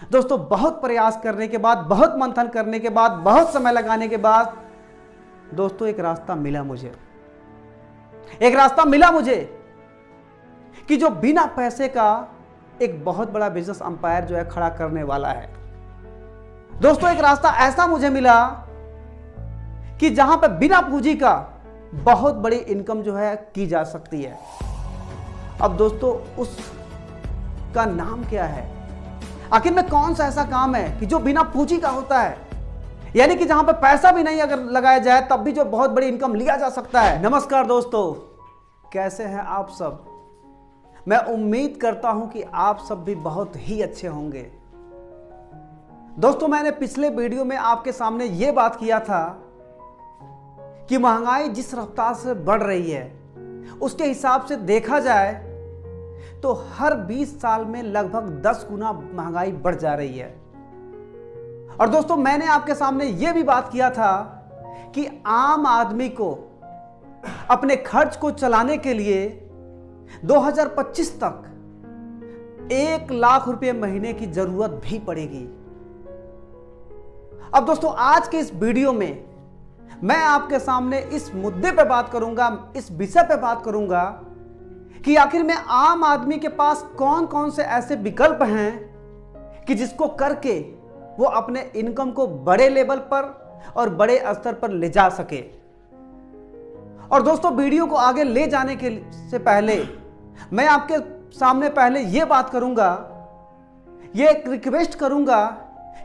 दोस्तों बहुत प्रयास करने के बाद, बहुत मंथन करने के बाद, बहुत समय लगाने के बाद दोस्तों एक रास्ता मिला मुझे। एक रास्ता मिला मुझे कि जो बिना पैसे का एक बहुत बड़ा बिजनेस अंपायर जो है खड़ा करने वाला है। दोस्तों एक रास्ता ऐसा मुझे मिला कि जहां पर बिना पूंजी का बहुत बड़ी इनकम जो है की जा सकती है। अब दोस्तों उसका नाम क्या है? आखिर में कौन सा ऐसा काम है कि जो बिना पूंजी का होता है, यानी कि जहां पर पैसा भी नहीं अगर लगाया जाए तब भी जो बहुत बड़ी इनकम लिया जा सकता है। नमस्कार दोस्तों, कैसे हैं आप सब? मैं उम्मीद करता हूं कि आप सब भी बहुत ही अच्छे होंगे। दोस्तों मैंने पिछले वीडियो में आपके सामने यह बात किया था कि महंगाई जिस रफ्तार से बढ़ रही है उसके हिसाब से देखा जाए तो हर 20 साल में लगभग 10 गुना महंगाई बढ़ जा रही है। और दोस्तों मैंने आपके सामने यह भी बात किया था कि आम आदमी को अपने खर्च को चलाने के लिए 2025 तक 1 लाख रुपए महीने की जरूरत भी पड़ेगी। अब दोस्तों आज के इस वीडियो में मैं आपके सामने इस मुद्दे पे बात करूंगा, इस विषय पे बात करूंगा कि आखिर में आम आदमी के पास कौन कौन से ऐसे विकल्प हैं कि जिसको करके वो अपने इनकम को बड़े लेवल पर और बड़े स्तर पर ले जा सके। और दोस्तों वीडियो को आगे ले जाने के से पहले मैं आपके सामने पहले ये बात करूंगा, ये एक रिक्वेस्ट करूंगा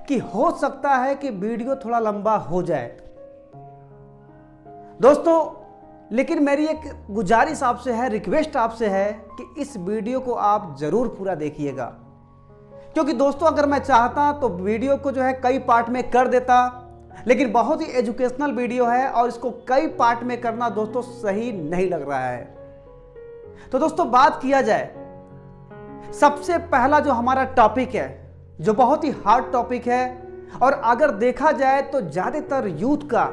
कि हो सकता है कि वीडियो थोड़ा लंबा हो जाए दोस्तों, लेकिन मेरी एक गुजारिश आपसे है, रिक्वेस्ट आपसे है कि इस वीडियो को आप जरूर पूरा देखिएगा। क्योंकि दोस्तों अगर मैं चाहता तो वीडियो को जो है कई पार्ट में कर देता, लेकिन बहुत ही एजुकेशनल वीडियो है और इसको कई पार्ट में करना दोस्तों सही नहीं लग रहा है। तो दोस्तों बात किया जाए, सबसे पहला जो हमारा टॉपिक है, जो बहुत ही हार्ड टॉपिक है और अगर देखा जाए तो ज्यादातर यूथ का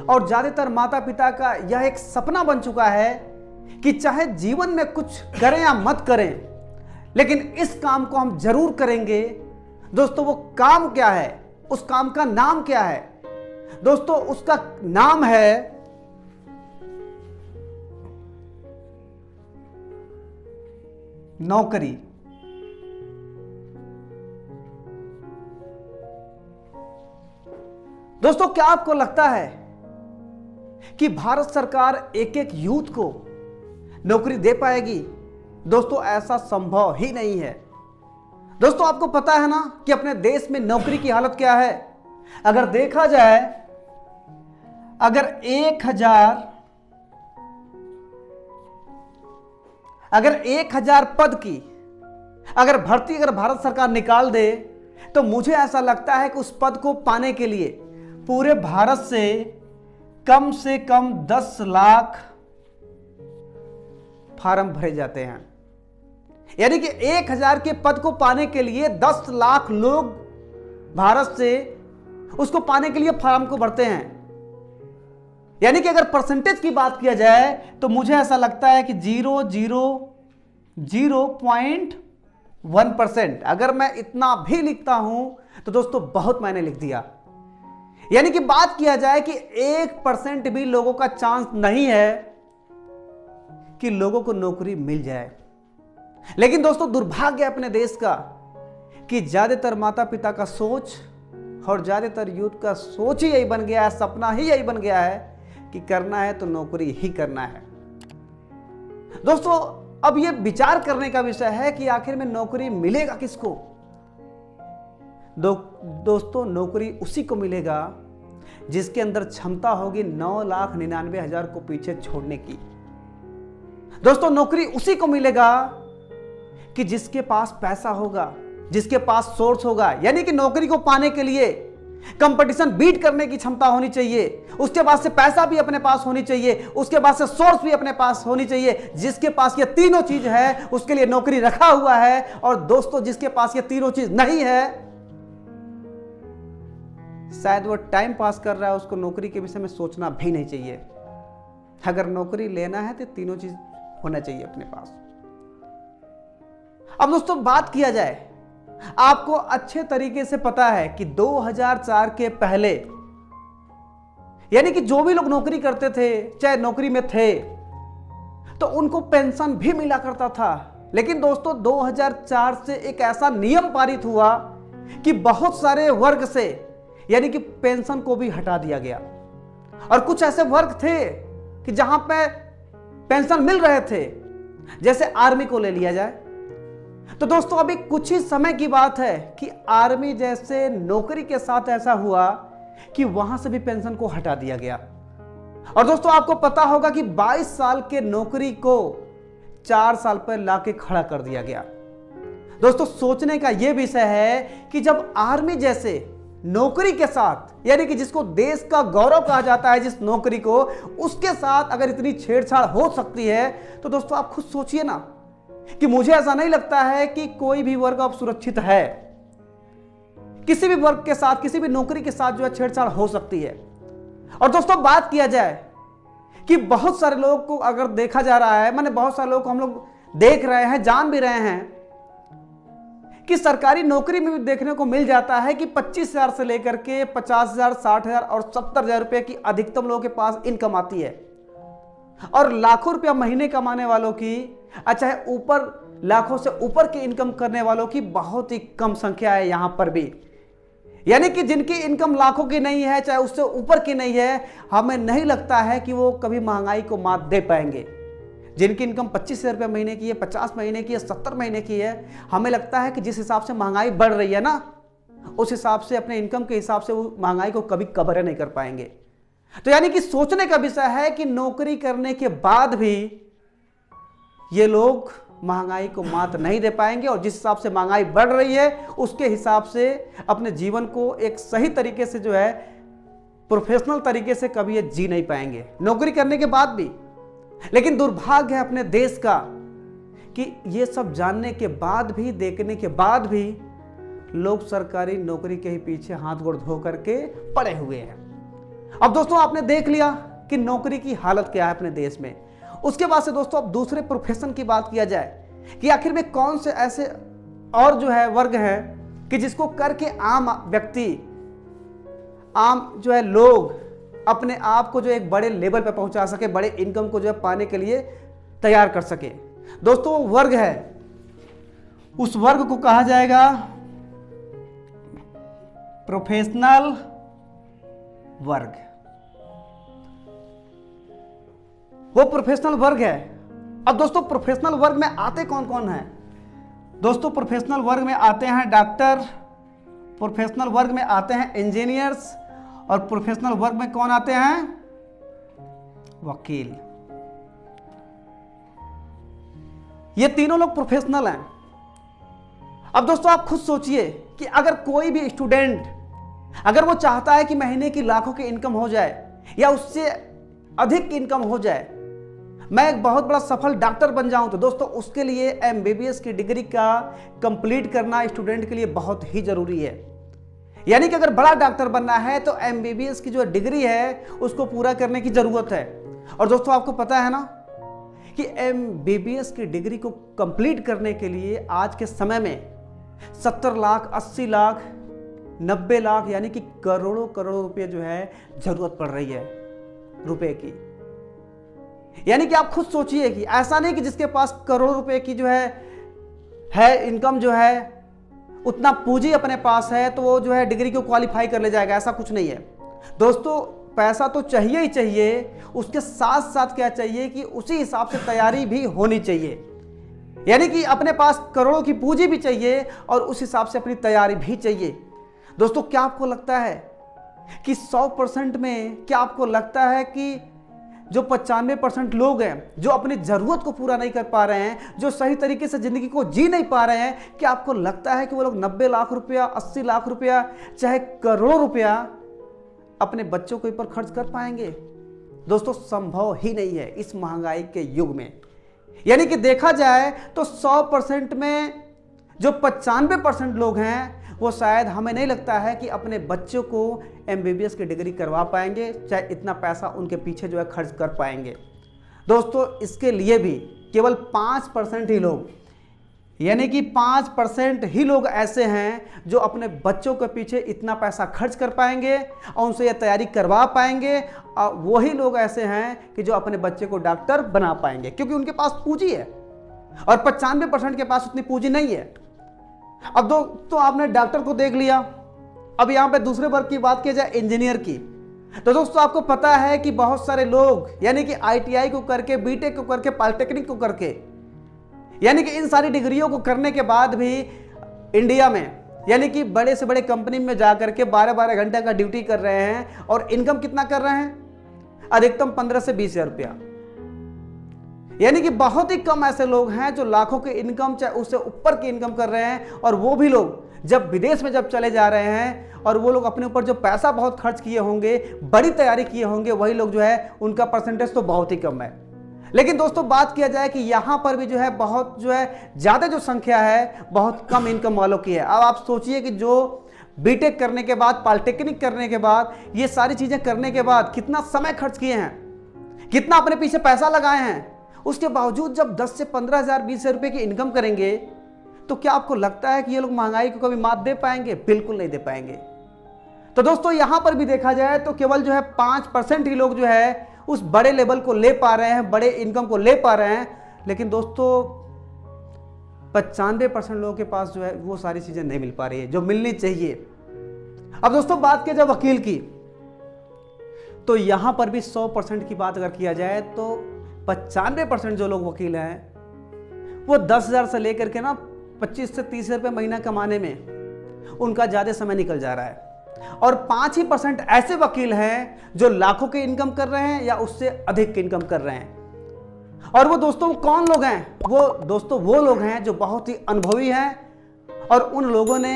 और ज्यादातर माता पिता का यह एक सपना बन चुका है कि चाहे जीवन में कुछ करें या मत करें, लेकिन इस काम को हम जरूर करेंगे। दोस्तों वो काम क्या है? उस काम का नाम क्या है? दोस्तों उसका नाम है नौकरी। दोस्तों क्या आपको लगता है कि भारत सरकार एक एक यूथ को नौकरी दे पाएगी? दोस्तों ऐसा संभव ही नहीं है। दोस्तों आपको पता है ना कि अपने देश में नौकरी की हालत क्या है? अगर देखा जाए, अगर 1000 पद की अगर भर्ती अगर भारत सरकार निकाल दे तो मुझे ऐसा लगता है कि उस पद को पाने के लिए पूरे भारत से कम 10 लाख फार्म भरे जाते हैं। यानी कि 1000 के पद को पाने के लिए 10 लाख लोग भारत से उसको पाने के लिए फॉर्म को भरते हैं। यानी कि अगर परसेंटेज की बात किया जाए तो मुझे ऐसा लगता है कि 0.1%। अगर मैं इतना भी लिखता हूं तो दोस्तों बहुत मैंने लिख दिया। यानी कि बात किया जाए कि 1% भी लोगों का चांस नहीं है कि लोगों को नौकरी मिल जाए। लेकिन दोस्तों दुर्भाग्य है अपने देश का कि ज्यादातर माता पिता का सोच और ज्यादातर यूथ का सोच ही यही बन गया है, सपना ही यही बन गया है कि करना है तो नौकरी ही करना है। दोस्तों अब यह विचार करने का विषय है कि आखिर में नौकरी मिलेगा किसको? दोस्तों नौकरी उसी को मिलेगा जिसके अंदर क्षमता होगी 9,99,000 को पीछे छोड़ने की। दोस्तों नौकरी उसी को मिलेगा कि जिसके पास पैसा होगा, जिसके पास सोर्स होगा। यानी कि नौकरी को पाने के लिए कंपटीशन बीट करने की क्षमता होनी चाहिए, उसके बाद से पैसा भी अपने पास होनी चाहिए, उसके बाद से सोर्स भी अपने पास होनी चाहिए। जिसके पास ये तीनों चीज है उसके लिए नौकरी रखा हुआ है। और दोस्तों जिसके पास ये तीनों चीज नहीं है, शायद वो टाइम पास कर रहा है, उसको नौकरी के विषय में सोचना भी नहीं चाहिए। अगर नौकरी लेना है तो तीनों चीज होना चाहिए अपने पास। अब दोस्तों बात किया जाए आपको अच्छे तरीके से पता है कि 2004 के पहले, यानी कि जो भी लोग नौकरी करते थे, चाहे नौकरी में थे, तो उनको पेंशन भी मिला करता था। लेकिन दोस्तों 2004 से एक ऐसा नियम पारित हुआ कि बहुत सारे वर्ग से, यानी कि पेंशन को भी हटा दिया गया। और कुछ ऐसे वर्ग थे कि जहां पे पेंशन मिल रहे थे, जैसे आर्मी को ले लिया जाए। तो दोस्तों अभी कुछ ही समय की बात है कि आर्मी जैसे नौकरी के साथ ऐसा हुआ कि वहां से भी पेंशन को हटा दिया गया। और दोस्तों आपको पता होगा कि 22 साल के नौकरी को 4 साल पर लाके खड़ा कर दिया गया। दोस्तों सोचने का यह विषय है कि जब आर्मी जैसे नौकरी के साथ, यानी कि जिसको देश का गौरव कहा जाता है जिस नौकरी को, उसके साथ अगर इतनी छेड़छाड़ हो सकती है, तो दोस्तों आप खुद सोचिए ना कि मुझे ऐसा नहीं लगता है कि कोई भी वर्ग अब सुरक्षित है। किसी भी वर्ग के साथ, किसी भी नौकरी के साथ जो है छेड़छाड़ हो सकती है। और दोस्तों बात किया जाए कि बहुत सारे लोगों को अगर देखा जा रहा है, माने बहुत सारे लोग को हम लोग देख रहे हैं, जान भी रहे हैं कि सरकारी नौकरी में भी देखने को मिल जाता है कि 25,000 से लेकर के 50,000, 60,000 और 70,000 रुपए की अधिकतम लोगों के पास इनकम आती है। और लाखों रुपया महीने कमाने वालों की, अच्छा है ऊपर लाखों से ऊपर की इनकम करने वालों की बहुत ही कम संख्या है यहां पर भी। यानी कि जिनकी इनकम लाखों की नहीं है, चाहे उससे ऊपर की नहीं है, हमें नहीं लगता है कि वो कभी महंगाई को मात दे पाएंगे। जिनकी इनकम 25,000 रुपये महीने की है, 50 महीने की है, 70 महीने की है, हमें लगता है कि जिस हिसाब से महंगाई बढ़ रही है ना, उस हिसाब से अपने इनकम के हिसाब से वो महंगाई को कभी कवर नहीं कर पाएंगे। तो यानी कि सोचने का विषय है कि नौकरी करने के बाद भी ये लोग महंगाई को मात नहीं दे पाएंगे, और जिस हिसाब से महंगाई बढ़ रही है उसके हिसाब से अपने जीवन को एक सही तरीके से जो है प्रोफेशनल तरीके से कभी ये जी नहीं पाएंगे नौकरी करने के बाद भी। लेकिन दुर्भाग्य है अपने देश का कि ये सब जानने के बाद भी, देखने के बाद भी लोग सरकारी नौकरी के ही पीछे हाथ गोड़ धो करके पड़े हुए हैं। अब दोस्तों आपने देख लिया कि नौकरी की हालत क्या है अपने देश में। उसके बाद से दोस्तों अब दूसरे प्रोफेशन की बात किया जाए कि आखिर में कौन से ऐसे और जो है वर्ग हैं कि जिसको करके आम व्यक्ति, आम जो है लोग अपने आप को जो एक बड़े लेवल पर पहुंचा सके, बड़े इनकम को जो है पाने के लिए तैयार कर सके। दोस्तों वर्ग है, उस वर्ग को कहा जाएगा प्रोफेशनल वर्ग। वो प्रोफेशनल वर्ग है। अब दोस्तों प्रोफेशनल वर्ग में आते कौन कौन हैं? दोस्तों प्रोफेशनल वर्ग में आते हैं डॉक्टर, प्रोफेशनल वर्ग में आते हैं इंजीनियर्स, और प्रोफेशनल वर्ग में कौन आते हैं? वकील। ये तीनों लोग प्रोफेशनल हैं। अब दोस्तों आप खुद सोचिए कि अगर कोई भी स्टूडेंट अगर वो चाहता है कि महीने की लाखों की इनकम हो जाए या उससे अधिक इनकम हो जाए, मैं एक बहुत बड़ा सफल डॉक्टर बन जाऊं, तो दोस्तों उसके लिए एमबीबीएस की डिग्री का कंप्लीट करना स्टूडेंट के लिए बहुत ही जरूरी है। यानी कि अगर बड़ा डॉक्टर बनना है तो एमबीबीएस की जो डिग्री है उसको पूरा करने की जरूरत है। और दोस्तों आपको पता है ना कि एमबीबीएस की डिग्री को कंप्लीट करने के लिए आज के समय में 70 लाख, 80 लाख, 90 लाख, यानी कि करोड़ों करोड़ों रुपए जो है जरूरत पड़ रही है रुपए की। यानी कि आप खुद सोचिए कि ऐसा नहीं कि जिसके पास करोड़ों रुपए की जो है इनकम जो है, उतना पूंजी अपने पास है तो वो जो है डिग्री को क्वालिफाई कर ले जाएगा, ऐसा कुछ नहीं है। दोस्तों पैसा तो चाहिए ही चाहिए, उसके साथ साथ क्या चाहिए कि उसी हिसाब से तैयारी भी होनी चाहिए। यानी कि अपने पास करोड़ों की पूंजी भी चाहिए और उस हिसाब से अपनी तैयारी भी चाहिए। दोस्तों क्या आपको लगता है कि 100% में क्या आपको लगता है कि जो 95% लोग हैं जो अपनी जरूरत को पूरा नहीं कर पा रहे हैं, जो सही तरीके से जिंदगी को जी नहीं पा रहे हैं, क्या आपको लगता है कि वो लोग 90 लाख रुपया, 80 लाख रुपया, चाहे करोड़ों रुपया अपने बच्चों के ऊपर खर्च कर पाएंगे? दोस्तों संभव ही नहीं है इस महंगाई के युग में। यानी कि देखा जाए तो 100% में जो 95% लोग हैं वो शायद, हमें नहीं लगता है कि अपने बच्चों को एमबीबीएस की डिग्री करवा पाएंगे, चाहे इतना पैसा उनके पीछे जो है खर्च कर पाएंगे। दोस्तों इसके लिए भी केवल 5% ही लोग यानी कि 5% ही लोग ऐसे हैं जो अपने बच्चों के पीछे इतना पैसा खर्च कर पाएंगे और उनसे यह तैयारी करवा पाएंगे। और वही लोग ऐसे हैं कि जो अपने बच्चे को डॉक्टर बना पाएंगे, क्योंकि उनके पास पूंजी है और 95% के पास उतनी पूंजी नहीं है। अब तो आपने डॉक्टर को देख लिया, अब यहां पे दूसरे वर्ग की बात की जाए, इंजीनियर की, तो दोस्तों आपको पता है कि बहुत सारे लोग यानी कि ITI को करके, बीटेक को करके, पॉलिटेक्निक को करके, यानी कि इन सारी डिग्रियों को करने के बाद भी इंडिया में यानी कि बड़े से बड़े कंपनी में जाकर के 12-12 घंटे का ड्यूटी कर रहे हैं और इनकम कितना कर रहे हैं? अधिकतम 15 से 20 हजार रुपया। यानी कि बहुत ही कम ऐसे लोग हैं जो लाखों की इनकम, चाहे उससे ऊपर की इनकम कर रहे हैं। और वो भी लोग जब विदेश में जब चले जा रहे हैं और वो लोग अपने ऊपर जो पैसा बहुत खर्च किए होंगे, बड़ी तैयारी किए होंगे, वही लोग जो है उनका परसेंटेज तो बहुत ही कम है। लेकिन दोस्तों बात किया जाए कि यहां पर भी जो है बहुत जो है ज्यादा जो संख्या है बहुत कम इनकम वालों की है। अब आप सोचिए कि जो बीटेक करने के बाद, पॉलिटेक्निक करने के बाद, ये सारी चीजें करने के बाद कितना समय खर्च किए हैं, कितना अपने पीछे पैसा लगाए हैं, उसके बावजूद जब 10 से 15 हजार, 20 हजार रुपए की इनकम करेंगे तो क्या आपको लगता है कि ये लोग महंगाई को कभी मात दे पाएंगे? बिल्कुल नहीं दे पाएंगे। तो दोस्तों यहां पर भी देखा जाए तो केवल जो है 5% ही लोग जो है उस बड़े लेवल को ले पा रहे हैं, बड़े इनकम को ले पा रहे हैं। लेकिन दोस्तों 95% लोगों के पास जो है वो सारी चीजें नहीं मिल पा रही है जो मिलनी चाहिए। अब दोस्तों बात किया जाए वकील की, तो यहां पर भी 100% की बात अगर किया जाए तो 95% जो लोग वकील हैं वो 10,000 से लेकर के ना 25 से 30 रुपये महीना कमाने में उनका ज्यादा समय निकल जा रहा है। और 5% ही ऐसे वकील हैं जो लाखों की इनकम कर रहे हैं या उससे अधिक की इनकम कर रहे हैं। और वो दोस्तों कौन लोग हैं? वो दोस्तों वो लोग हैं जो बहुत ही अनुभवी हैं और उन लोगों ने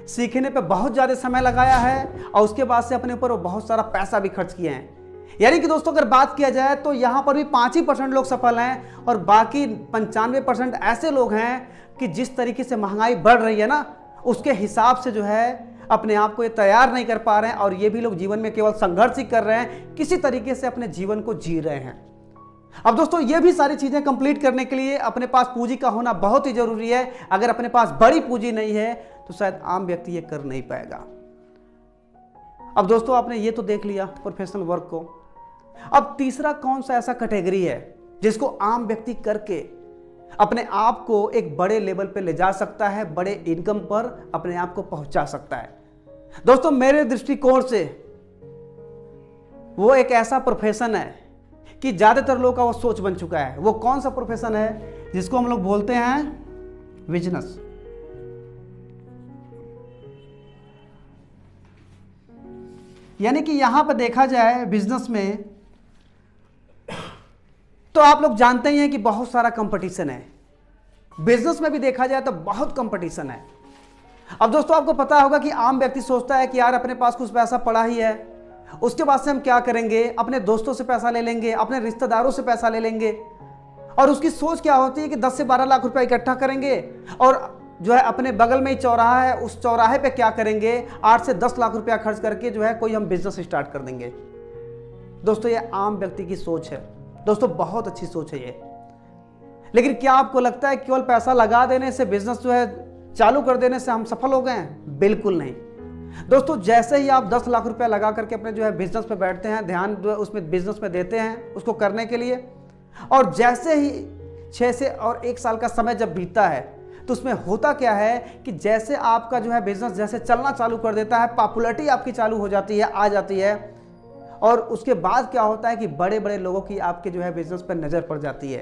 सीखने पे बहुत ज्यादा समय लगाया है और उसके बाद से अपने ऊपर वो बहुत सारा पैसा भी खर्च किए हैं। यानी कि दोस्तों अगर बात किया जाए तो यहां पर भी 5% लोग सफल हैं और बाकी 95% ऐसे लोग हैं कि जिस तरीके से महंगाई बढ़ रही है ना, उसके हिसाब से जो है अपने आप को ये तैयार नहीं कर पा रहे हैं और ये भी लोग जीवन में केवल संघर्ष ही कर रहे हैं, किसी तरीके से अपने जीवन को जी रहे हैं। अब दोस्तों ये भी सारी चीजें कंप्लीट करने के लिए अपने पास पूंजी का होना बहुत ही जरूरी है। अगर अपने पास बड़ी पूंजी नहीं है तो शायद आम व्यक्ति ये कर नहीं पाएगा। अब दोस्तों आपने ये तो देख लिया प्रोफेशनल वर्क को। अब तीसरा कौन सा ऐसा कैटेगरी है जिसको आम व्यक्ति करके अपने आप को एक बड़े लेवल पे ले जा सकता है, बड़े इनकम पर अपने आप को पहुंचा सकता है? दोस्तों मेरे दृष्टिकोण से वो एक ऐसा प्रोफेशन है कि ज्यादातर लोगों का वो सोच बन चुका है। वो कौन सा प्रोफेशन है? जिसको हम लोग बोलते हैं बिजनेस। यानी कि यहां पर देखा जाए बिजनेस में तो आप लोग जानते ही हैं कि बहुत सारा कंपटीशन है। बिजनेस में भी देखा जाए तो बहुत कंपटीशन है। अब दोस्तों आपको पता होगा कि आम व्यक्ति सोचता है कि यार अपने पास कुछ पैसा पड़ा ही है, उसके बाद से हम क्या करेंगे? अपने दोस्तों से पैसा ले लेंगे, अपने रिश्तेदारों से पैसा ले लेंगे। और उसकी सोच क्या होती है कि 10 से 12 लाख रुपया इकट्ठा करेंगे और जो है अपने बगल में ही चौराहा है, उस चौराहे पे क्या करेंगे? 8 से 10 लाख रुपया खर्च करके जो है कोई हम बिजनेस स्टार्ट कर देंगे। दोस्तों ये आम व्यक्ति की सोच है। दोस्तों बहुत अच्छी सोच है ये, लेकिन क्या आपको लगता है केवल पैसा लगा देने से, बिजनेस जो है चालू कर देने से हम सफल हो गए हैं? बिल्कुल नहीं। दोस्तों जैसे ही आप 10 लाख रुपया लगा करके अपने जो है बिजनेस पे बैठते हैं, ध्यान जो है उसमें बिजनेस में देते हैं उसको करने के लिए, और जैसे ही 6 से और 1 साल का समय जब बीतता है तो उसमें होता क्या है कि जैसे आपका जो है बिजनेस जैसे चलना चालू कर देता है, पॉपुलैरिटी आपकी चालू हो जाती है, आ जाती है, और उसके बाद क्या होता है कि बड़े बड़े लोगों की आपके जो है बिजनेस पर नजर पड़ जाती है।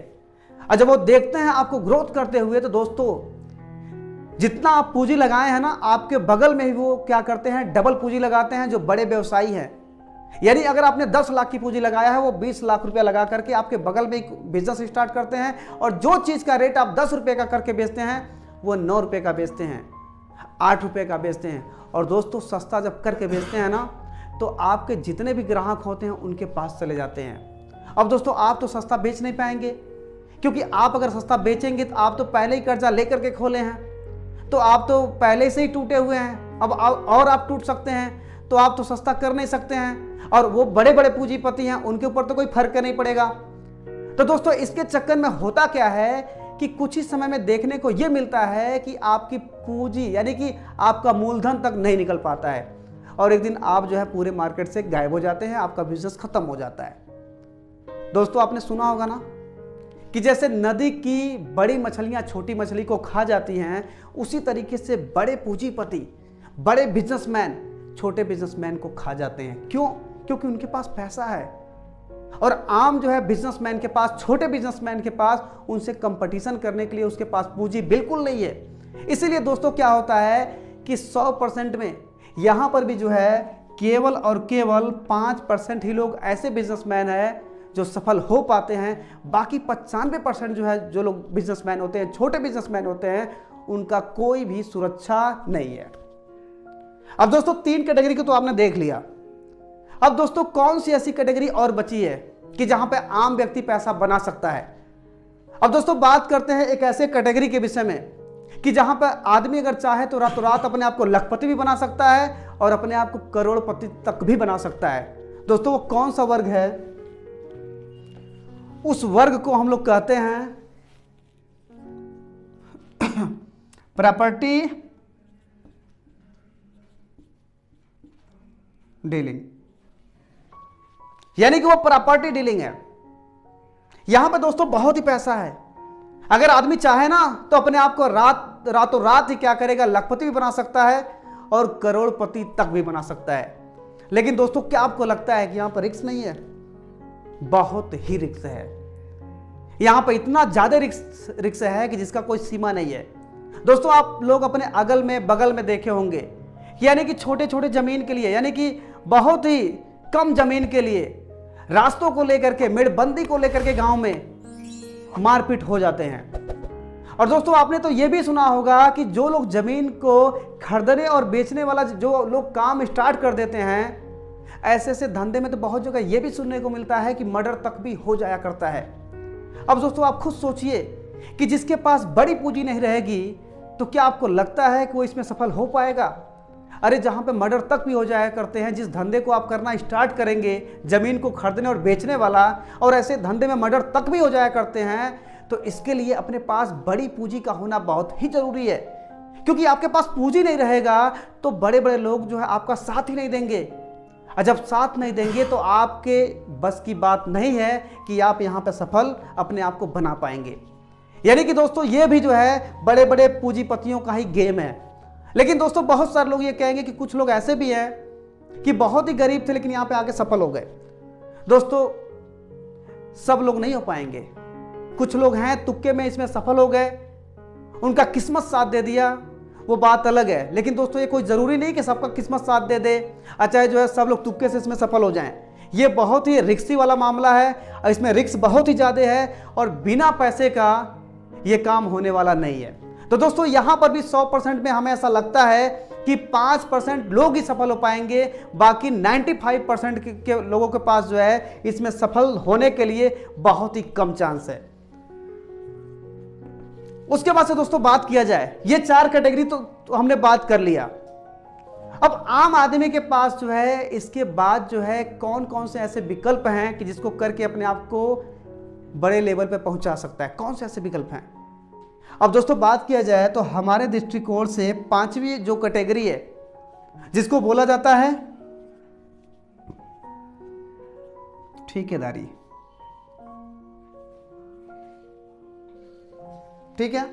और जब वो देखते हैं आपको ग्रोथ करते हुए तो दोस्तों जितना आप पूंजी लगाए हैं ना, आपके बगल में ही वो क्या करते हैं? डबल पूंजी लगाते हैं जो बड़े व्यवसायी हैं। यानी अगर आपने 10 लाख की पूंजी लगाया है, वो 20 लाख रुपया लगा करके आपके बगल में एक बिजनेस स्टार्ट करते हैं और जो चीज का रेट आप 10 रुपए का करके बेचते हैं वो 9 रुपए का बेचते हैं, 8 रुपए का बेचते हैं। और दोस्तों सस्ता जब करके बेचते हैं ना तो आपके जितने भी ग्राहक होते हैं उनके पास चले जाते हैं। अब दोस्तों आप तो सस्ता बेच नहीं पाएंगे, क्योंकि आप अगर सस्ता बेचेंगे तो आप तो पहले ही कर्जा लेकर के खोले हैं, तो आप तो पहले से ही टूटे हुए हैं। अब और आप टूट सकते हैं तो आप तो सस्ता कर नहीं सकते हैं। और वो बड़े बड़े पूंजीपति हैं, उनके ऊपर तो कोई फर्क नहीं पड़ेगा। तो दोस्तों इसके चक्कर में होता क्या है कि कुछ ही समय में देखने को यह मिलता है कि आपकी पूंजी यानी कि आपका मूलधन तक नहीं निकल पाता है और एक दिन आप जो है पूरे मार्केट से गायब हो जाते हैं, आपका बिजनेस खत्म हो जाता है। दोस्तों आपने सुना होगा ना कि जैसे नदी की बड़ी मछलियां छोटी मछली को खा जाती हैं, उसी तरीके से बड़े पूंजीपति, बड़े बिजनेसमैन छोटे बिजनेसमैन को खा जाते हैं। क्यों? क्योंकि उनके पास पैसा है और आम जो है बिजनेसमैन के पास, छोटे बिजनेसमैन के पास उनसे कंपटीशन करने के लिए उसके पास पूंजी बिल्कुल नहीं है। इसीलिए दोस्तों क्या होता है कि 100% में यहां पर भी जो है केवल और केवल 5% ही लोग ऐसे बिजनेसमैन हैं जो सफल हो पाते हैं। बाकी 95% जो है, जो लोग बिजनेसमैन होते हैं, छोटे बिजनेसमैन होते हैं, उनका कोई भी सुरक्षा नहीं है। अब दोस्तों 3 कैटेगरी को तो आपने देख लिया। अब दोस्तों कौन सी ऐसी कैटेगरी और बची है कि जहां पे आम व्यक्ति पैसा बना सकता है? अब दोस्तों बात करते हैं एक ऐसे कैटेगरी के विषय में कि जहां पर आदमी अगर चाहे तो रातों रात अपने आप को लखपति भी बना सकता है और अपने आप को करोड़पति तक भी बना सकता है। दोस्तों वो कौन सा वर्ग है? उस वर्ग को हम लोग कहते हैं प्रॉपर्टी डीलिंग, यानी कि वो प्रॉपर्टी डीलिंग है। यहां पे दोस्तों बहुत ही पैसा है। अगर आदमी चाहे ना तो अपने आप को रातों रात ही क्या करेगा, लखपति भी बना सकता है और करोड़पति तक भी बना सकता है। लेकिन दोस्तों क्या आपको लगता है कि यहां पर रिस्क नहीं है? बहुत ही रिस्क है। यहां पर इतना ज्यादा रिस्क है कि जिसका कोई सीमा नहीं है। दोस्तों आप लोग अपने अगल में बगल में देखे होंगे, यानी कि छोटे छोटे जमीन के लिए, यानी कि बहुत ही कम जमीन के लिए रास्तों को लेकर के, मेड़बंदी को लेकर के गांव में मारपीट हो जाते हैं। और दोस्तों आपने तो यह भी सुना होगा कि जो लोग जमीन को खरीदने और बेचने वाला जो लोग काम स्टार्ट कर देते हैं, ऐसे ऐसे धंधे में तो बहुत जगह यह भी सुनने को मिलता है कि मर्डर तक भी हो जाया करता है। अब दोस्तों आप खुद सोचिए कि जिसके पास बड़ी पूंजी नहीं रहेगी तो क्या आपको लगता है कि वो इसमें सफल हो पाएगा? अरे जहां पे मर्डर तक भी हो जाया करते हैं, जिस धंधे को आप करना स्टार्ट करेंगे, जमीन को खरीदने और बेचने वाला, और ऐसे धंधे में मर्डर तक भी हो जाया करते हैं, तो इसके लिए अपने पास बड़ी पूंजी का होना बहुत ही जरूरी है। क्योंकि आपके पास पूंजी नहीं रहेगा तो बड़े बड़े लोग जो है आपका साथ ही नहीं देंगे, और जब साथ नहीं देंगे तो आपके बस की बात नहीं है कि आप यहां पर सफल अपने आप को बना पाएंगे। यानी कि दोस्तों ये भी जो है बड़े बड़े पूंजीपतियों का ही गेम है। लेकिन दोस्तों बहुत सारे लोग ये कहेंगे कि कुछ लोग ऐसे भी हैं कि बहुत ही गरीब थे लेकिन यहां पे आके सफल हो गए। दोस्तों सब लोग नहीं हो पाएंगे। कुछ लोग हैं तुक्के में इसमें सफल हो गए, उनका किस्मत साथ दे दिया, वो बात अलग है। लेकिन दोस्तों ये कोई जरूरी नहीं कि सबका किस्मत साथ दे दे, अच्छा जो है सब लोग तुक्के से इसमें सफल हो जाएं। ये बहुत ही रिस्की वाला मामला है, इसमें रिस्क बहुत ही ज्यादा है और बिना पैसे का ये काम होने वाला नहीं है। तो दोस्तों यहां पर भी 100% में हमें ऐसा लगता है कि 5% लोग ही सफल हो पाएंगे, बाकी 95% के लोगों के पास जो है इसमें सफल होने के लिए बहुत ही कम चांस है। उसके बाद से दोस्तों बात किया जाए, ये 4 कैटेगरी तो हमने बात कर लिया। अब आम आदमी के पास जो है इसके बाद जो है कौन कौन से ऐसे विकल्प हैं कि जिसको करके अपने आप को बड़े लेवल पे पहुंचा सकता है? कौन से ऐसे विकल्प हैं? अब दोस्तों बात किया जाए तो हमारे दृष्टिकोण से 5वीं जो कैटेगरी है जिसको बोला जाता है ठेकेदारी। ठीक है।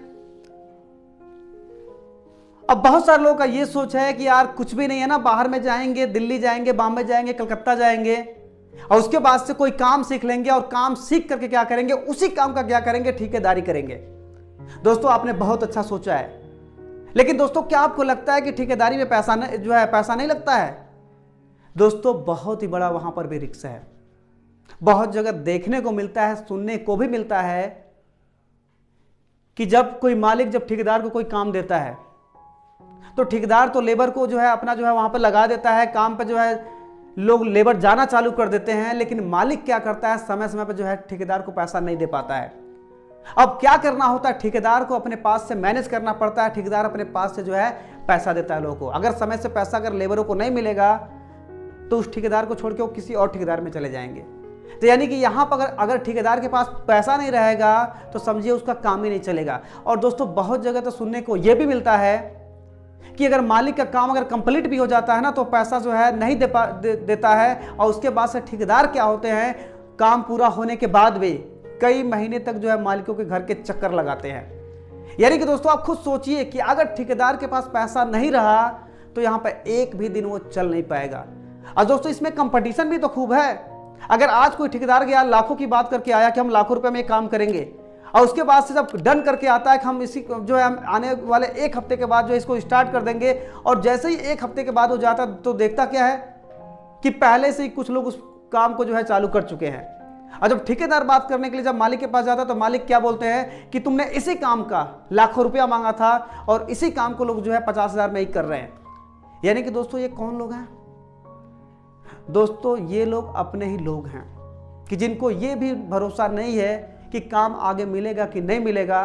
अब बहुत सारे लोगों का यह सोच है कि यार कुछ भी नहीं है ना, बाहर में जाएंगे, दिल्ली जाएंगे, बॉम्बे जाएंगे, कलकत्ता जाएंगे और उसके बाद से कोई काम सीख लेंगे और काम सीख करके क्या करेंगे, उसी काम का क्या करेंगे, ठेकेदारी करेंगे। दोस्तों आपने बहुत अच्छा सोचा है, लेकिन दोस्तों क्या आपको लगता है कि ठेकेदारी में पैसा नहीं लगता है? दोस्तों बहुत ही बड़ा वहां पर भी रिस्क है। बहुत जगह देखने को मिलता है, सुनने को भी मिलता है कि जब कोई मालिक जब ठेकेदार को कोई काम देता है तो ठेकेदार तो लेबर को जो है अपना जो है वहां पर लगा देता है, काम पे जो है लोग लेबर जाना चालू कर देते हैं, लेकिन मालिक क्या करता है, समय समय पर जो है ठेकेदार को पैसा नहीं दे पाता है। अब क्या करना होता है, ठेकेदार को अपने पास से मैनेज करना पड़ता है। ठेकेदार अपने पास से जो है पैसा देता है लोगों को। अगर समय से पैसा अगर लेबरों को नहीं मिलेगा तो उस ठेकेदार को छोड़ के वो किसी और ठेकेदार में चले जाएंगे। तो यानी कि यहाँ पर अगर ठेकेदार के पास पैसा नहीं रहेगा तो समझिए उसका काम ही नहीं चलेगा। और दोस्तों बहुत जगह तो सुनने को यह भी मिलता है कि अगर मालिक का काम अगर कंप्लीट भी हो जाता है ना तो पैसा जो है नहीं देता है, और उसके बाद से ठेकेदार क्या होते हैं, काम पूरा होने के बाद भी कई महीने तक जो है मालिकों के घर के चक्कर लगाते हैं। यानी कि दोस्तों आप खुद सोचिए कि अगर ठेकेदार के पास पैसा नहीं रहा तो यहाँ पर एक भी दिन वो चल नहीं पाएगा। और दोस्तों इसमें कंपटीशन भी तो खूब है। अगर आज कोई ठेकेदार गया लाखों की बात करके आया कि हम लाखों रुपए में काम करेंगे, और उसके बाद से जब डन करके आता है कि हम इसी जो है आने वाले एक हफ्ते के बाद जो इसको स्टार्ट कर देंगे, और जैसे ही एक हफ्ते के बाद हो जाता तो देखता क्या है कि पहले से ही कुछ लोग उस काम को जो है चालू कर चुके हैं। और जब ठेकेदार बात करने के लिए जब मालिक के पास जाता तो मालिक क्या बोलते हैं कि तुमने इसी काम का लाखों रुपया मांगा था और इसी काम को लोग जो है 50,000 में ही कर रहे हैं। यानी कि दोस्तों ये कौन लोग हैं? दोस्तों ये लोग अपने ही लोग हैं कि जिनको ये भी भरोसा नहीं है कि काम आगे मिलेगा कि नहीं मिलेगा,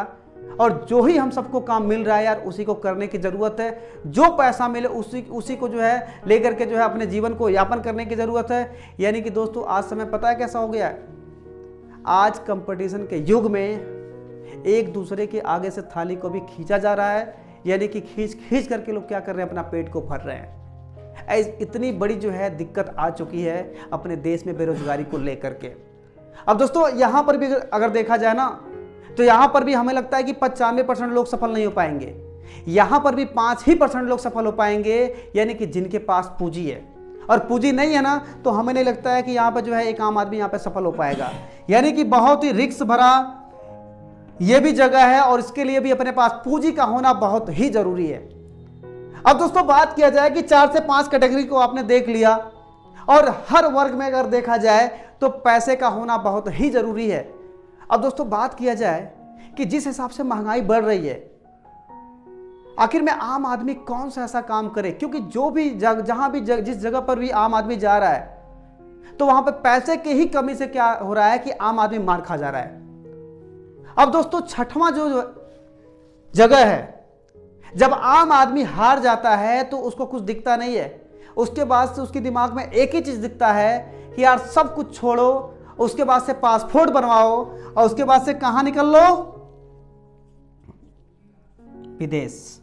और जो ही हम सबको काम मिल रहा है यार उसी को करने की ज़रूरत है। जो पैसा मिले उसी को जो है लेकर के जो है अपने जीवन को यापन करने की ज़रूरत है। यानी कि दोस्तों आज समय पता है कैसा हो गया है, आज कंपटीशन के युग में एक दूसरे के आगे से थाली को भी खींचा जा रहा है। यानी कि खींच करके लोग क्या कर रहे हैं, अपना पेट को भर रहे हैं। इतनी बड़ी जो है दिक्कत आ चुकी है अपने देश में बेरोजगारी को लेकर के। अब दोस्तों यहाँ पर भी अगर देखा जाए ना तो यहाँ पर भी हमें लगता है कि 95% लोग सफल नहीं हो पाएंगे। यहाँ पर भी 5% लोग सफल हो पाएंगे, यानी कि जिनके पास पूंजी है। और पूंजी नहीं है ना तो हमें नहीं लगता है कि यहाँ पर जो है एक आम आदमी यहाँ पर सफल हो पाएगा। यानी कि बहुत ही रिस्क भरा ये भी जगह है, और इसके लिए भी अपने पास पूंजी का होना बहुत ही जरूरी है। अब दोस्तों बात किया जाए कि 4 से 5 कैटेगरी को आपने देख लिया, और हर वर्ग में अगर देखा जाए तो पैसे का होना बहुत ही जरूरी है। अब दोस्तों बात किया जाए कि जिस हिसाब से महंगाई बढ़ रही है, आखिर में आम आदमी कौन सा ऐसा काम करे, क्योंकि जो भी जहां भी जिस जगह पर भी आम आदमी जा रहा है तो वहां पर पैसे की ही कमी से क्या हो रहा है कि आम आदमी मार खा जा रहा है। अब दोस्तों छठवां जो जगह है, जब आम आदमी हार जाता है तो उसको कुछ दिखता नहीं है, उसके बाद से उसके दिमाग में एक ही चीज दिखता है कि यार सब कुछ छोड़ो, उसके बाद से पासपोर्ट बनवाओ, और उसके बाद से कहां निकल लो, विदेश।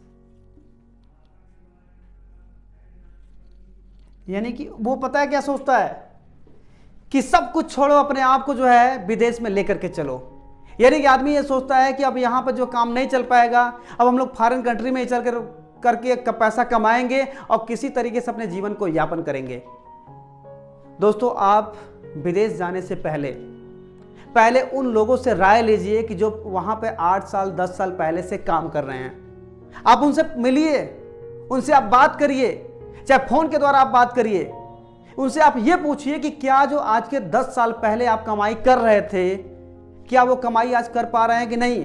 यानी कि वो पता है क्या सोचता है कि सब कुछ छोड़ो, अपने आप को जो है विदेश में लेकर के चलो। यानी कि आदमी ये सोचता है कि अब यहाँ पर जो काम नहीं चल पाएगा, अब हम लोग फॉरेन कंट्री में चल करके पैसा कमाएंगे और किसी तरीके से अपने जीवन को यापन करेंगे। दोस्तों आप विदेश जाने से पहले उन लोगों से राय लीजिए कि जो वहाँ पे 8 साल 10 साल पहले से काम कर रहे हैं। आप उनसे मिलिए, उनसे आप बात करिए, चाहे फोन के द्वारा आप बात करिए। उनसे आप ये पूछिए कि क्या जो आज के 10 साल पहले आप कमाई कर रहे थे, क्या वो कमाई आज कर पा रहे हैं कि नहीं।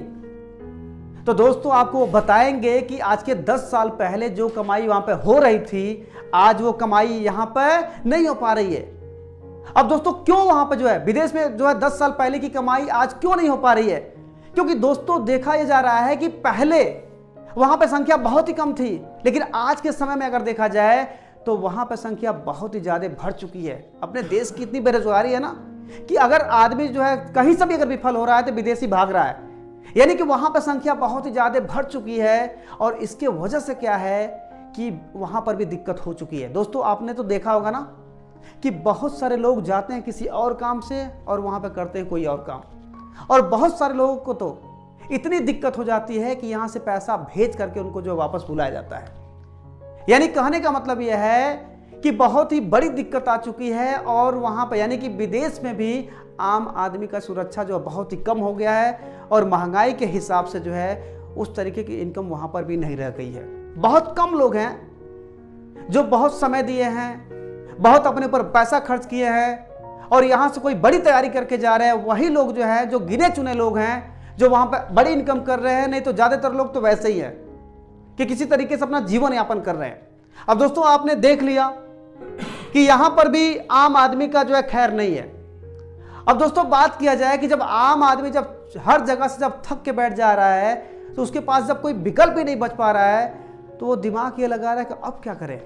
तो दोस्तों आपको वो बताएंगे कि आज के 10 साल पहले जो कमाई वहां पे हो रही थी, आज वो कमाई यहां पे नहीं हो पा रही है। अब दोस्तों क्यों वहां पे जो है विदेश में जो है 10 साल पहले की कमाई आज क्यों नहीं हो पा रही है? क्योंकि दोस्तों देखा यह जा रहा है कि पहले वहां पे संख्या बहुत ही कम थी, लेकिन आज के समय में अगर देखा जाए तो वहां पे संख्या बहुत ही ज्यादा बढ़ चुकी है। अपने देश की इतनी बेरोजगारी है ना कि अगर आदमी जो है कहीं से भी अगर विफल हो रहा है तो विदेशी भाग रहा है। यानी कि वहां पर संख्या बहुत ही ज्यादा बढ़ चुकी है, और इसके वजह से क्या है कि वहां पर भी दिक्कत हो चुकी है। दोस्तों आपने तो देखा होगा ना कि बहुत सारे लोग जाते हैं किसी और काम से और वहां पर करते हैं कोई और काम, और बहुत सारे लोगों को तो इतनी दिक्कत हो जाती है कि यहां से पैसा भेज करके उनको जो वापस बुलाया जाता है। यानी कहने का मतलब यह है कि बहुत ही बड़ी दिक्कत आ चुकी है, और वहां पर यानी कि विदेश में भी आम आदमी का सुरक्षा जो बहुत ही कम हो गया है, और महंगाई के हिसाब से जो है उस तरीके की इनकम वहां पर भी नहीं रह गई है। बहुत कम लोग हैं जो बहुत समय दिए हैं, बहुत अपने ऊपर पैसा खर्च किए हैं, और यहां से कोई बड़ी तैयारी करके जा रहे हैं। वही लोग जो है जो गिने चुने लोग हैं जो वहां पर बड़ी इनकम कर रहे हैं, नहीं तो ज्यादातर लोग तो वैसे ही है कि किसी तरीके से अपना जीवन यापन कर रहे हैं। अब दोस्तों आपने देख लिया कि यहां पर भी आम आदमी का जो है खैर नहीं है। अब दोस्तों बात किया जाए कि जब आम आदमी जब हर जगह से जब थक के बैठ जा रहा है तो उसके पास जब कोई विकल्प ही नहीं बच पा रहा है तो वो दिमाग ये लगा रहा है कि अब क्या करें।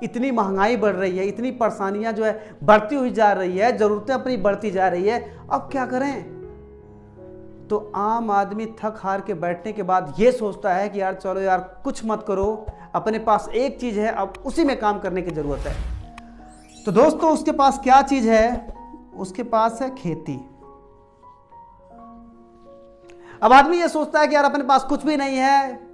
इतनी महंगाई बढ़ रही है, इतनी परेशानियां जो है बढ़ती हुई जा रही है, जरूरतें अपनी बढ़ती जा रही है, अब क्या करें? तो आम आदमी थक हार के बैठने के बाद ये सोचता है कि यार चलो यार कुछ मत करो, अपने पास एक चीज है, अब उसी में काम करने की जरूरत है। तो दोस्तों उसके पास क्या चीज है? उसके पास है खेती। अब आदमी ये सोचता है कि यार अपने पास कुछ भी नहीं है,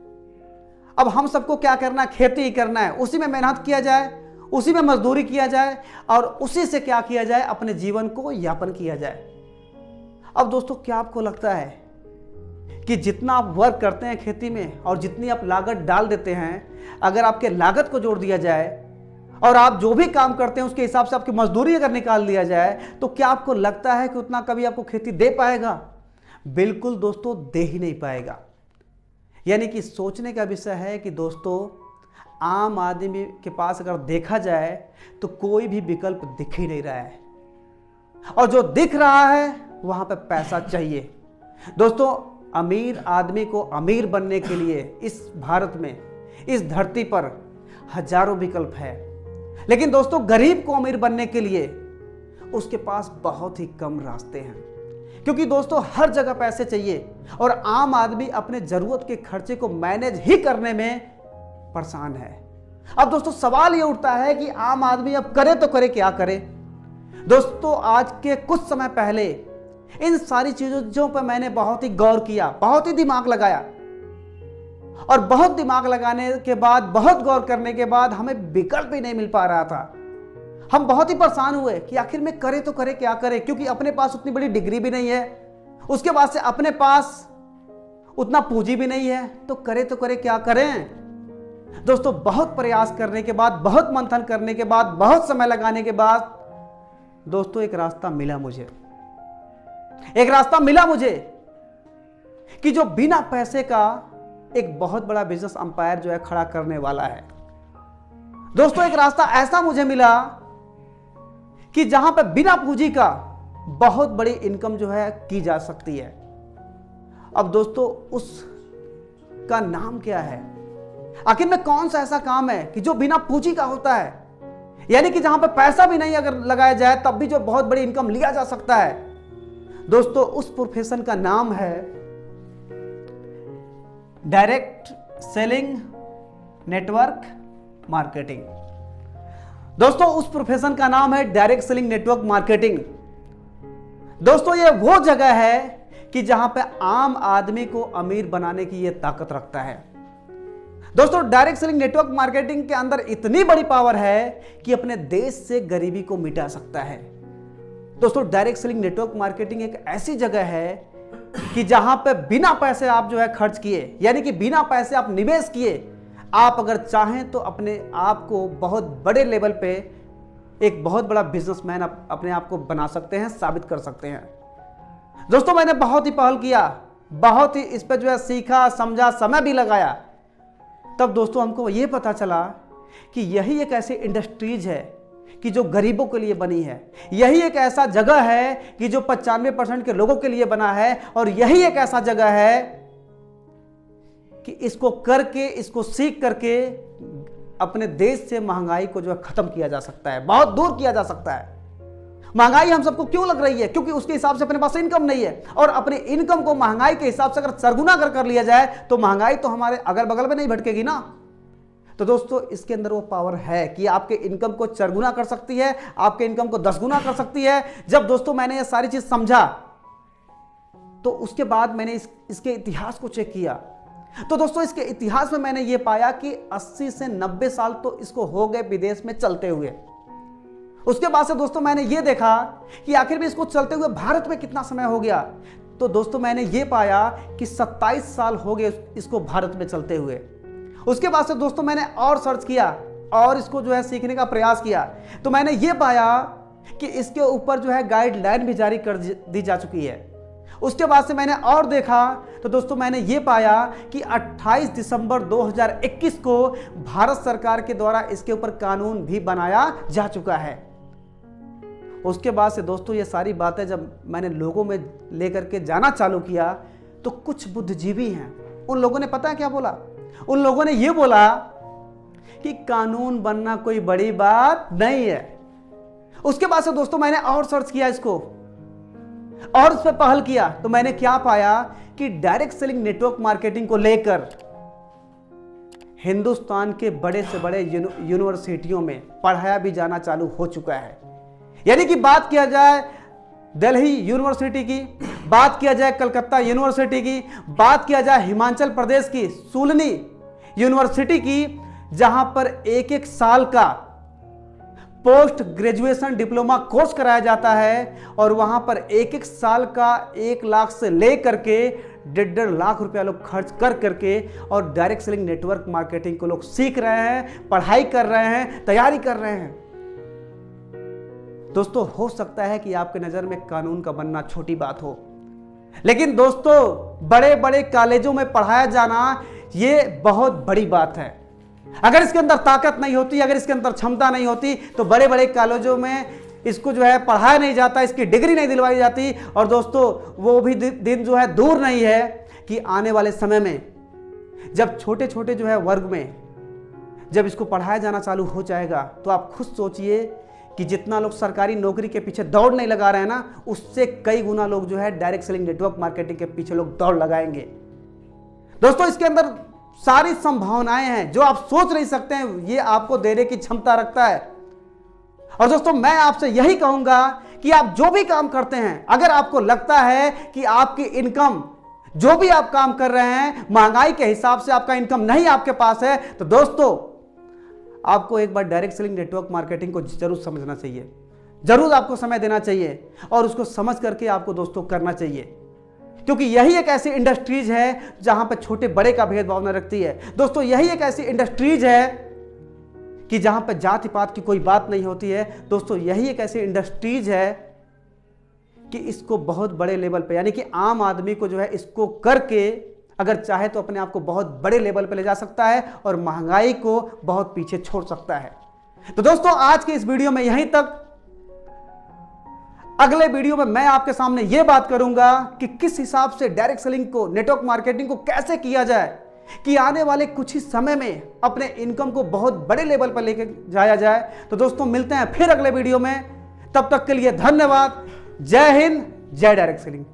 अब हम सबको क्या करना है? खेती ही करना है, उसी में मेहनत किया जाए, उसी में मजदूरी किया जाए और उसी से क्या किया जाए? अपने जीवन को यापन किया जाए। अब दोस्तों क्या आपको लगता है कि जितना आप वर्क करते हैं खेती में और जितनी आप लागत डाल देते हैं, अगर आपके लागत को जोड़ दिया जाए और आप जो भी काम करते हैं उसके हिसाब से आपकी मजदूरी अगर निकाल दिया जाए, तो क्या आपको लगता है कि उतना कभी आपको खेती दे पाएगा? बिल्कुल दोस्तों, दे ही नहीं पाएगा। यानी कि सोचने का विषय है कि दोस्तों आम आदमी के पास अगर देखा जाए तो कोई भी विकल्प दिख ही नहीं रहा है, और जो दिख रहा है वहां पे पैसा चाहिए। दोस्तों अमीर आदमी को अमीर बनने के लिए इस भारत में, इस धरती पर हजारों विकल्प है, लेकिन दोस्तों गरीब को अमीर बनने के लिए उसके पास बहुत ही कम रास्ते हैं, क्योंकि दोस्तों हर जगह पैसे चाहिए और आम आदमी अपने जरूरत के खर्चे को मैनेज ही करने में परेशान है। अब दोस्तों सवाल ये उठता है कि आम आदमी अब करे तो करे क्या करे? दोस्तों आज के कुछ समय पहले इन सारी चीजों पर मैंने बहुत ही गौर किया, बहुत ही दिमाग लगाया, और बहुत दिमाग लगाने के बाद, बहुत गौर करने के बाद हमें विकल्प ही नहीं मिल पा रहा था। हम बहुत ही परेशान हुए कि आखिर में करे तो करे क्या करे, क्योंकि अपने पास उतनी बड़ी डिग्री भी नहीं है, उसके बाद से अपने पास उतना पूंजी भी नहीं है, तो करे क्या करें? दोस्तों बहुत प्रयास करने के बाद, बहुत मंथन करने के बाद, बहुत समय लगाने के बाद दोस्तों एक रास्ता मिला मुझे, एक रास्ता मिला मुझे कि जो बिना पैसे का एक बहुत बड़ा बिजनेस अंपायर जो है खड़ा करने वाला है। दोस्तों एक रास्ता ऐसा मुझे मिला कि जहां पे बिना पूंजी का बहुत बड़ी इनकम जो है की जा सकती है। अब दोस्तों उसका नाम क्या है? आखिर में कौन सा ऐसा काम है कि जो बिना पूंजी का होता है, यानी कि जहां पे पैसा भी नहीं अगर लगाया जाए तब भी जो बहुत बड़ी इनकम लिया जा सकता है? दोस्तों उस प्रोफेशन का नाम है डायरेक्ट सेलिंग नेटवर्क मार्केटिंग। दोस्तों उस प्रोफेशन का नाम है डायरेक्ट सेलिंग नेटवर्क मार्केटिंग। दोस्तों ये वो जगह है कि जहां पे आम आदमी को अमीर बनाने की ये ताकत रखता है। दोस्तों डायरेक्ट सेलिंग नेटवर्क मार्केटिंग के अंदर इतनी बड़ी पावर है कि अपने देश से गरीबी को मिटा सकता है। दोस्तों डायरेक्ट सेलिंग नेटवर्क मार्केटिंग एक ऐसी जगह है कि जहां पे बिना पैसे आप जो है खर्च किए, यानी कि बिना पैसे आप निवेश किए, आप अगर चाहें तो अपने आप को बहुत बड़े लेवल पे एक बहुत बड़ा बिजनेसमैन अपने आप को बना सकते हैं, साबित कर सकते हैं। दोस्तों मैंने बहुत ही पहल किया, बहुत ही इस पर जो है सीखा, समझा, समय भी लगाया। तब दोस्तों हमको ये पता चला कि यही एक ऐसी इंडस्ट्रीज है कि जो गरीबों के लिए बनी है, यही एक ऐसा जगह है कि जो 95% के लोगों के लिए बना है, और यही एक ऐसा जगह है कि इसको करके, इसको सीख करके अपने देश से महंगाई को जो है खत्म किया जा सकता है, बहुत दूर किया जा सकता है। महंगाई हम सबको क्यों लग रही है? क्योंकि उसके हिसाब से अपने पास इनकम नहीं है, और अपने इनकम को महंगाई के हिसाब से अगर सरगुना कर लिया जाए तो महंगाई तो हमारे अगल बगल में नहीं भटकेगी ना। तो दोस्तों इसके अंदर वो पावर है कि आपके इनकम को 4 गुना कर सकती है, आपके इनकम को 10 गुना कर सकती है। जब दोस्तों मैंने ये सारी चीज समझा तो उसके बाद मैंने इसके इतिहास को चेक किया। तो दोस्तों इसके इतिहास में मैंने ये पाया कि 80 से 90 साल तो इसको हो गए विदेश में चलते हुए। उसके बाद से दोस्तों मैंने ये देखा कि आखिर में इसको चलते हुए भारत में कितना समय हो गया। तो दोस्तों मैंने ये पाया कि 27 साल हो गए इसको भारत में चलते हुए। उसके बाद से दोस्तों मैंने और सर्च किया और इसको जो है सीखने का प्रयास किया, तो मैंने ये पाया कि इसके ऊपर जो है गाइडलाइन भी जारी कर दी जा चुकी है। उसके बाद से मैंने और देखा तो दोस्तों मैंने ये पाया कि 28 दिसंबर 2021 को भारत सरकार के द्वारा इसके ऊपर कानून भी बनाया जा चुका है। उसके बाद से दोस्तों ये सारी बातें जब मैंने लोगों में लेकर के जाना चालू किया तो कुछ बुद्धिजीवी हैं, उन लोगों ने पता है क्या बोला? उन लोगों ने ये बोला कि कानून बनना कोई बड़ी बात नहीं है। उसके बाद से दोस्तों मैंने और सर्च किया इसको और उस पर पहल किया, तो मैंने क्या पाया कि डायरेक्ट सेलिंग नेटवर्क मार्केटिंग को लेकर हिंदुस्तान के बड़े से बड़े यूनिवर्सिटियों में पढ़ाया भी जाना चालू हो चुका है। यानी कि बात किया जाए दिल्ली यूनिवर्सिटी की, बात किया जाए कलकत्ता यूनिवर्सिटी की, बात किया जाए हिमाचल प्रदेश की सुलनी यूनिवर्सिटी की, जहां पर एक एक साल का पोस्ट ग्रेजुएशन डिप्लोमा कोर्स कराया जाता है और वहां पर एक एक साल का 1 लाख से लेकर के 1.5 लाख रुपया लोग खर्च कर करके और डायरेक्ट सेलिंग नेटवर्क मार्केटिंग को लोग सीख रहे हैं, पढ़ाई कर रहे हैं, तैयारी कर रहे हैं। दोस्तों हो सकता है कि आपके नजर में कानून का बनना छोटी बात हो, लेकिन दोस्तों बड़े बड़े कॉलेजों में पढ़ाया जाना यह बहुत बड़ी बात है। अगर इसके अंदर ताकत नहीं होती, अगर इसके अंदर क्षमता नहीं होती, तो बड़े बड़े कॉलेजों में इसको जो है पढ़ाया नहीं जाता, इसकी डिग्री नहीं दिलवाई जाती। और दोस्तों वो भी दिन जो है दूर नहीं है कि आने वाले समय में जब छोटे छोटे जो है वर्ग में जब इसको पढ़ाया जाना चालू हो जाएगा, तो आप खुद सोचिए कि जितना लोग सरकारी नौकरी के पीछे दौड़ नहीं लगा रहे हैं ना, उससे कई गुना लोग जो है डायरेक्ट सेलिंग नेटवर्क मार्केटिंग के पीछे लोग दौड़ लगाएंगे। दोस्तों इसके अंदर सारी संभावनाएं हैं, जो आप सोच नहीं सकते हैं, ये आपको देने की क्षमता रखता है। और दोस्तों मैं आपसे यही कहूंगा कि आप जो भी काम करते हैं, अगर आपको लगता है कि आपकी इनकम, जो भी आप काम कर रहे हैं, महंगाई के हिसाब से आपका इनकम नहीं आपके पास है, तो दोस्तों आपको एक बार डायरेक्ट सेलिंग नेटवर्क मार्केटिंग को जरूर समझना चाहिए, जरूर आपको समय देना चाहिए और उसको समझ करके आपको दोस्तों करना चाहिए, क्योंकि यही एक ऐसी इंडस्ट्रीज है जहां पर छोटे बड़े का भेदभाव न रखती है। दोस्तों यही एक ऐसी इंडस्ट्रीज है कि जहां पर जाति पात की कोई बात नहीं होती है। दोस्तों यही एक ऐसी इंडस्ट्रीज है कि इसको बहुत बड़े लेवल पे, यानी कि आम आदमी को जो है इसको करके अगर चाहे तो अपने आप को बहुत बड़े लेवल पे ले जा सकता है और महंगाई को बहुत पीछे छोड़ सकता है। तो दोस्तों आज के इस वीडियो में यहीं तक। अगले वीडियो में मैं आपके सामने यह बात करूंगा कि किस हिसाब से डायरेक्ट सेलिंग को, नेटवर्क मार्केटिंग को कैसे किया जाए कि आने वाले कुछ ही समय में अपने इनकम को बहुत बड़े लेवल पर लेकर जाया जाए। तो दोस्तों मिलते हैं फिर अगले वीडियो में, तब तक के लिए धन्यवाद। जय हिंद, जय डायरेक्ट सेलिंग।